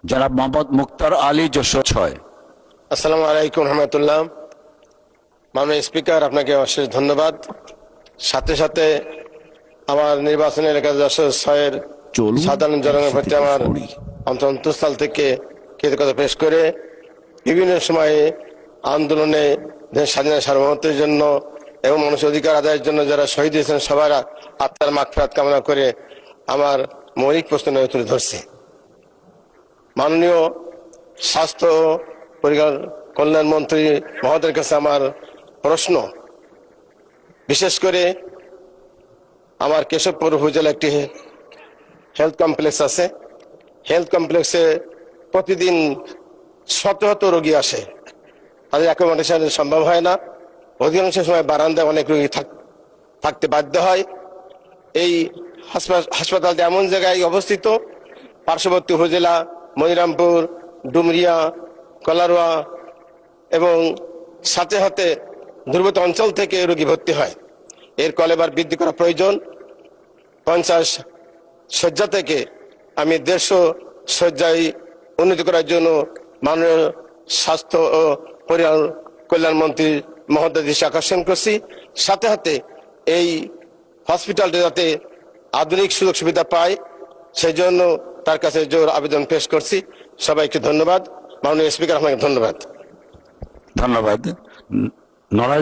জনাব মোহাম্মদ মুক্তার আলী, যশোর 6। আসসালামু আলাইকুম রহমতুল্লাহ। মাননীয় স্পিকার, আপনাকে অশেষ ধন্যবাদ। সাথে সাথে আমার নির্বাচনী এলাকা যশোর 6-এর সাধারণ জনগণের প্রতি আমার অন্তঃস্থল থেকে কৃতজ্ঞতা পেশ করে বিভিন্ন সময়ে আন্দোলনে স্বাধীনতা সার্বভৌমত্বের জন্য এবং মানুষের অধিকার আদায়ের জন্য যারা শহীদ হয়েছেন সবার আত্মার মাগফিরাত কামনা করে আমার মৌলিক প্রশ্ন তুলে ধরছি। মাননীয় স্বাস্থ্য ও পরিবার কল্যাণ মন্ত্রী মহোদয়ের কাছে আমার প্রশ্ন, বিশেষ করে আমার কেশবপুর উপজেলা একটি হেলথ কমপ্লেক্স আছে। হেলথ কমপ্লেক্সে প্রতিদিন শত শত রোগী আসে, তাদের অ্যাকোমোডেশন সম্ভব হয় না। অধিকাংশ সময় বারান্দায় অনেক রোগী থাকতে বাধ্য হয়। এই হাসপাতালটি এমন জায়গায় অবস্থিত, পার্শ্ববর্তী উপজেলা মনিরামপুর, ডুমরিয়া, কলারোয়া এবং সাথে সাথে দুর্গত অঞ্চল থেকে রোগী ভর্তি হয়। এর কলেবার বৃদ্ধি করা প্রয়োজন। 50 শয্যা থেকে আমি 150 শয্যায় উন্নতি করার জন্য মাননীয় স্বাস্থ্য ও পরিবার কল্যাণ মন্ত্রী মহোদয় দৃষ্টি আকর্ষণ করছি। সাথে সাথে এই হসপিটালটি যাতে আধুনিক সুযোগ সুবিধা পায় সেই জন্য তার কাছে জোর আবেদন পেশ করছি। সবাইকে ধন্যবাদ। মাননীয় স্পিকার, আপনাকে ধন্যবাদ। ধন্যবাদ। নড়াইল